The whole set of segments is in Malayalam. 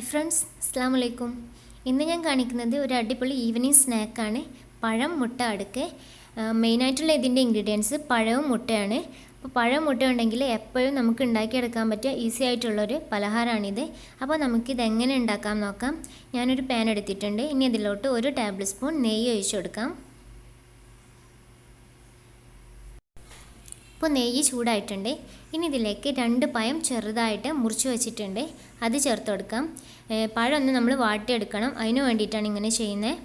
ഫ്രണ്ട്സ്, അസ്സലാമു അലൈക്കും. ഇന്ന് ഞാൻ കാണിക്കുന്നത് ഒരു അടിപൊളി ഈവനിങ് സ്നാക്കാണ്. പഴം മുട്ട അടുക്ക്. മെയിനായിട്ടുള്ള ഇതിൻ്റെ ഇൻഗ്രീഡിയൻസ് പഴവും മുട്ടയാണ്. അപ്പോൾ പഴം മുട്ട ഉണ്ടെങ്കിൽ എപ്പോഴും നമുക്ക് ഉണ്ടാക്കിയെടുക്കാൻ പറ്റിയ ഈസി ആയിട്ടുള്ളൊരു പലഹാരമാണിത്. അപ്പോൾ നമുക്കിത് എങ്ങനെ ഉണ്ടാക്കാം നോക്കാം. ഞാനൊരു പാൻ എടുത്തിട്ടുണ്ട്. ഇനി ഇതിലോട്ട് 1 ടേബിൾ സ്പൂൺ നെയ്യ് ഒഴിച്ചു കൊടുക്കാം. ഇപ്പോൾ നെയ്യ് ചൂടായിട്ടുണ്ട്. ഇനി ഇതിലേക്ക് 2 പഴം ചെറുതായിട്ട് മുറിച്ച് വെച്ചിട്ടുണ്ട്, അത് ചേർത്ത് കൊടുക്കാം. പഴം ഒന്ന് നമ്മൾ വാട്ടിയെടുക്കണം, അതിന് വേണ്ടിയിട്ടാണ് ഇങ്ങനെ ചെയ്യുന്നത്.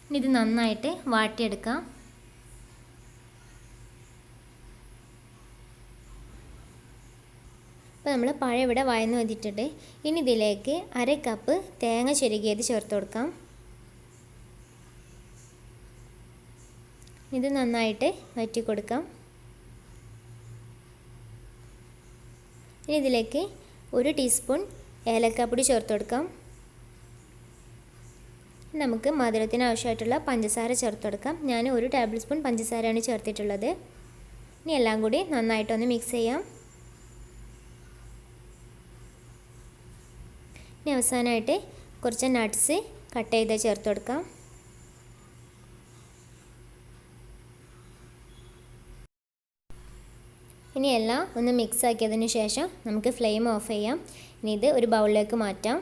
ഇനി ഇത് നന്നായിട്ട് വാട്ടിയെടുക്കാം. അപ്പോൾ നമ്മൾ പഴം ഇവിടെ വഴന്ന് വന്നിട്ടുണ്ട്. ഇനി ഇതിലേക്ക് 1/2 കപ്പ് തേങ്ങ ചിരകിയത് ചേർത്ത് കൊടുക്കാം. ഇത് നന്നായിട്ട് വഴറ്റി കൊടുക്കാം. ഇനി ഇതിലേക്ക് 1 ടീസ്പൂൺ ഏലക്കാപ്പൊടി ചേർത്ത് കൊടുക്കാം. നമുക്ക് മധുരത്തിന് ആവശ്യമായിട്ടുള്ള പഞ്ചസാര ചേർത്ത് കൊടുക്കാം. ഞാൻ 1 ടേബിൾ സ്പൂൺ പഞ്ചസാരയാണ് ചേർത്തിട്ടുള്ളത്. ഇനി എല്ലാം കൂടി നന്നായിട്ടൊന്ന് മിക്സ് ചെയ്യാം. ഇനി അവസാനമായിട്ട് കുറച്ച് നട്ട്സ് കട്ട് ചെയ്ത് ചേർത്ത് കൊടുക്കാം. ഇനി എല്ലാം ഒന്ന് മിക്സ് ആക്കിയതിന് ശേഷം നമുക്ക് ഫ്ലെയിം ഓഫ് ചെയ്യാം. ഇനി ഇത് ഒരു ബൗളിലേക്ക് മാറ്റാം.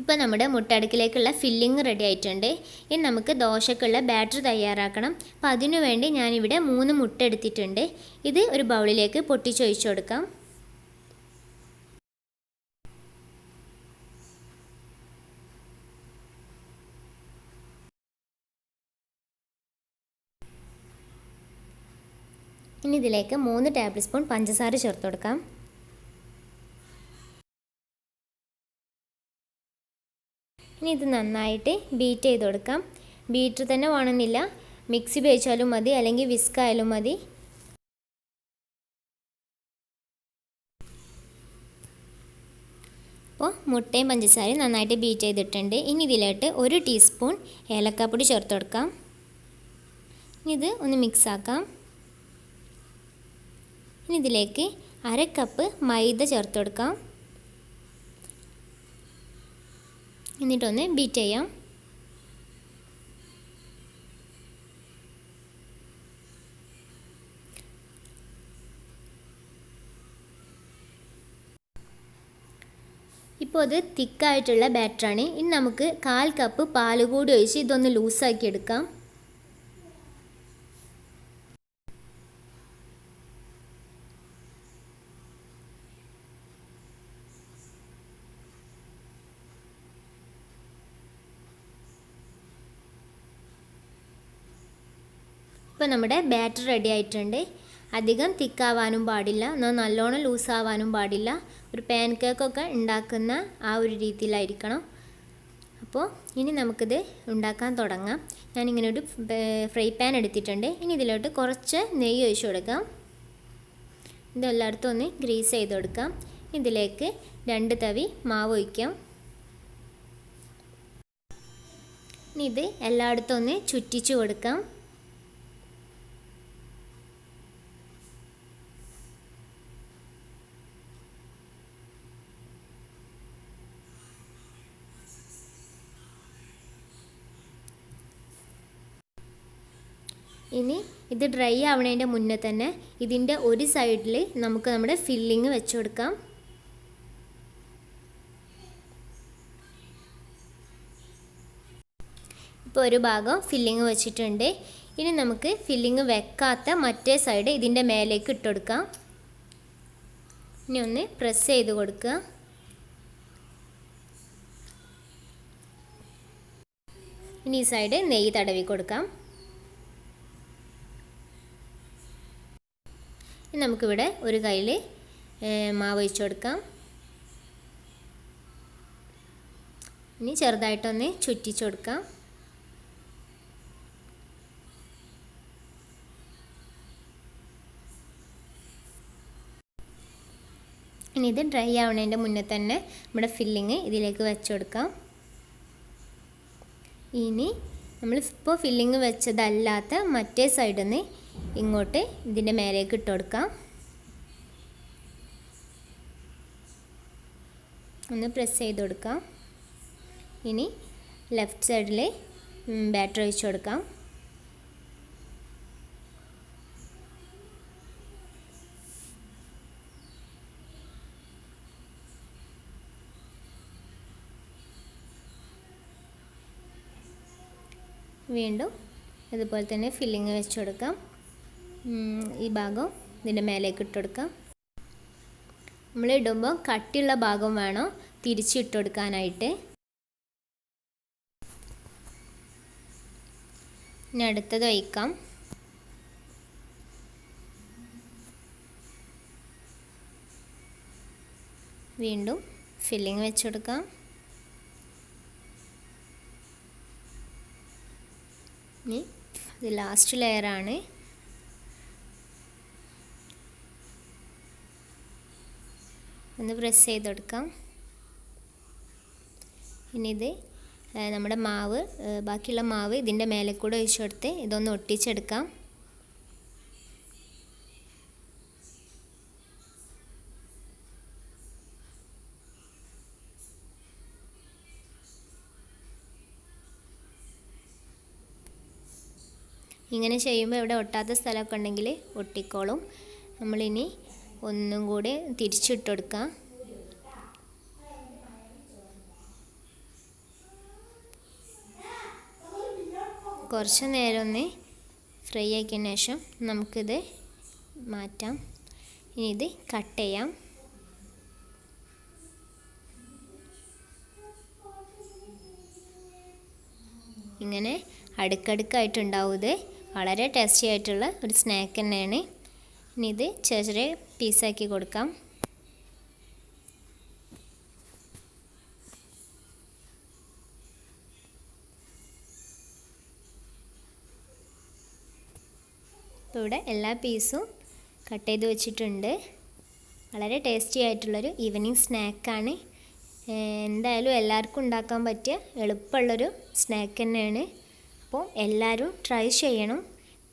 ഇപ്പോൾ നമ്മുടെ മുട്ടടുക്കിലേക്കുള്ള ഫില്ലിങ് റെഡി ആയിട്ടുണ്ട്. ഇനി നമുക്ക് ദോശക്കുള്ള ബാറ്റർ തയ്യാറാക്കണം. അപ്പോൾ അതിനു വേണ്ടി ഞാനിവിടെ 3 മുട്ട എടുത്തിട്ടുണ്ട്. ഇത് ഒരു ബൗളിലേക്ക് പൊട്ടിച്ചൊഴിച്ചു കൊടുക്കാം. ഇനി ഇതിലേക്ക് 3 ടേബിൾ സ്പൂൺ പഞ്ചസാര ചേർത്ത് കൊടുക്കാം. ഇനി ഇത് നന്നായിട്ട് ബീറ്റ് ചെയ്ത് കൊടുക്കാം. ബീറ്റർ തന്നെ വേണമെന്നില്ല, മിക്സി ഉപയോഗിച്ചാലും മതി, അല്ലെങ്കിൽ വിസ്ക് ആയാലും മതി. അപ്പോൾ മുട്ടയും പഞ്ചസാരയും നന്നായിട്ട് ബീറ്റ് ചെയ്തിട്ടുണ്ട്. ഇനി ഇതിലോട്ട് 1 ടീസ്പൂൺ ഏലക്കാപ്പൊടി ചേർത്ത് കൊടുക്കാം. ഇനി ഇത് ഒന്ന് മിക്സ് ആക്കാം. ഇനി ഇതിലേക്ക് 1/2 കപ്പ് മൈദ ചേർത്ത് കൊടുക്കാം. എന്നിട്ടൊന്ന് ബീറ്റ് ചെയ്യാം. ഇപ്പോൾ അത് തിക്കായിട്ടുള്ള ബാറ്ററാണ്. ഇനി നമുക്ക് 1/4 കപ്പ് പാൽ കൂടി ഒഴിച്ച് ഇതൊന്ന് ലൂസാക്കി എടുക്കാം. ഇപ്പോൾ നമ്മുടെ ബാറ്റർ റെഡി ആയിട്ടുണ്ട്. അധികം തിക്കാവാനും പാടില്ല, എന്നാൽ നല്ലോണം ലൂസാവാനും പാടില്ല. ഒരു പാൻ കേക്കൊക്കെ ഉണ്ടാക്കുന്ന ആ ഒരു രീതിയിലായിരിക്കണം. അപ്പോൾ ഇനി നമുക്കിത് ഉണ്ടാക്കാൻ തുടങ്ങാം. ഞാനിങ്ങനെ ഒരു ഫ്രൈ പാൻ എടുത്തിട്ടുണ്ട്. ഇനി ഇതിലോട്ട് കുറച്ച് നെയ്യ് ഒഴിച്ച് കൊടുക്കാം. ഇതെല്ലായിടത്തും ഒന്ന് ഗ്രീസ് ചെയ്ത് കൊടുക്കാം. ഇതിലേക്ക് 2 തവി മാവ് ഒഴിക്കാം. ഇനി ഇത് എല്ലായിടത്തും ഒന്ന് ചുറ്റിച്ച് കൊടുക്കാം. ഇനി ഇത് ഡ്രൈ ആവണതിൻ്റെ മുന്നേ തന്നെ ഇതിൻ്റെ ഒരു സൈഡിൽ നമുക്ക് നമ്മുടെ ഫില്ലിങ് വെച്ച് കൊടുക്കാം. ഇപ്പോൾ ഒരു ഭാഗം ഫില്ലിങ് വെച്ചിട്ടുണ്ട്. ഇനി നമുക്ക് ഫില്ലിങ് വെക്കാത്ത മറ്റേ സൈഡ് ഇതിൻ്റെ മേലേക്ക് ഇട്ട് കൊടുക്കാം. ഇനി ഒന്ന് പ്രസ് ചെയ്ത് കൊടുക്കുക. ഇനി ഈ സൈഡ് നെയ്യ് തടവി കൊടുക്കാം. നമുക്കിവിടെ ഒരു കയ്യിൽ മാവ് ഒഴിച്ച് കൊടുക്കാം. ഇനി ചെറുതായിട്ടൊന്ന് ചുറ്റിച്ച് കൊടുക്കാം. ഇനി ഇത് ഡ്രൈ ആവുന്നതിൻ്റെ മുന്നേ തന്നെ നമ്മുടെ ഫില്ലിങ് ഇതിലേക്ക് വെച്ച് കൊടുക്കാം. ഇനി നമ്മളിപ്പോൾ ഫില്ലിങ് വെച്ചതല്ലാത്ത മറ്റേ സൈഡിൽ നിന്ന് ഇങ്ങോട്ട് ഇതിൻ്റെ മേലേക്ക് ഇട്ട് കൊടുക്കാം. ഒന്ന് പ്രസ് ചെയ്ത് കൊടുക്കാം. ഇനി ലെഫ്റ്റ് സൈഡിൽ ബാറ്റർ ഒഴിച്ച് കൊടുക്കാം. വീണ്ടും ഇതുപോലെ തന്നെ ഫില്ലിങ് വെച്ച് കൊടുക്കാം. ഈ ഭാഗം ഇതിൻ്റെ മേലേക്ക് ഇട്ട് കൊടുക്കാം. നമ്മൾ ഇടുമ്പോൾ കട്ടിയുള്ള ഭാഗം വേണം തിരിച്ചിട്ട് കൊടുക്കാനായിട്ട്. ഇനി അടുത്തത് ഒഴിക്കാം. വീണ്ടും ഫില്ലിങ് വെച്ച് കൊടുക്കാം. ഇനി ഇത് ലാസ്റ്റ് ലെയറാണ്. ഒന്ന് പ്രസ് ചെയ്ത് കൊടുക്കാം. ഇനി ഇത് നമ്മുടെ മാവ്, ബാക്കിയുള്ള മാവ് ഇതിൻ്റെ മേലെ കൂടെ ഒഴിച്ച് കൊടുത്ത് ഇതൊന്ന് ഒട്ടിച്ചെടുക്കാം. ഇങ്ങനെ ചെയ്യുമ്പോൾ ഇവിടെ ഒട്ടാത്ത സ്ഥലമൊക്കെ ഉണ്ടെങ്കിൽ ഒട്ടിക്കോളും. നമ്മളിനി ഒന്നും കൂടി തിരിച്ചിട്ട് കൊടുക്കാം. കുറച്ച് നേരം ഒന്ന് ഫ്രൈ ആക്കിയതിന് ശേഷം നമുക്കിത് മാറ്റാം. ഇനി ഇത് കട്ട് ചെയ്യാം. ഇങ്ങനെ അടുക്കടുക്കായിട്ടുണ്ടാവും. ഇത് വളരെ ടേസ്റ്റി ആയിട്ടുള്ള ഒരു സ്നാക്ക് തന്നെയാണ്. ഇനി ഇത് ചെറിയ ചെറിയ പീസാക്കി കൊടുക്കാം. ഇപ്പോൾ ഇവിടെ എല്ലാ പീസും കട്ട് ചെയ്ത് വെച്ചിട്ടുണ്ട്. വളരെ ടേസ്റ്റി ആയിട്ടുള്ളൊരു ഈവനിങ് സ്നാക്കാണ്. എന്തായാലും എല്ലാവർക്കും ഉണ്ടാക്കാൻ പറ്റിയ എളുപ്പമുള്ളൊരു സ്നാക്ക് തന്നെയാണ്. അപ്പോൾ എല്ലാവരും ട്രൈ ചെയ്യണം.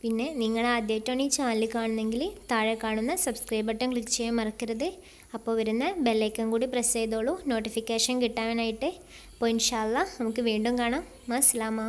പിന്നെ നിങ്ങൾ ആദ്യമായിട്ടാണ് ഈ ചാനൽ കാണുന്നതെങ്കിൽ താഴെ കാണുന്ന സബ്സ്ക്രൈബ് ബട്ടൺ ക്ലിക്ക് ചെയ്യാൻ മറക്കരുത്. അപ്പോൾ വരുന്ന ബെല്ലൈക്കൺ കൂടി പ്രസ് ചെയ്തോളൂ നോട്ടിഫിക്കേഷൻ കിട്ടാനായിട്ട്. അപ്പോൾ ഇൻഷാ അല്ലാഹ് നമുക്ക് വീണ്ടും കാണാം. അസ്സലാമു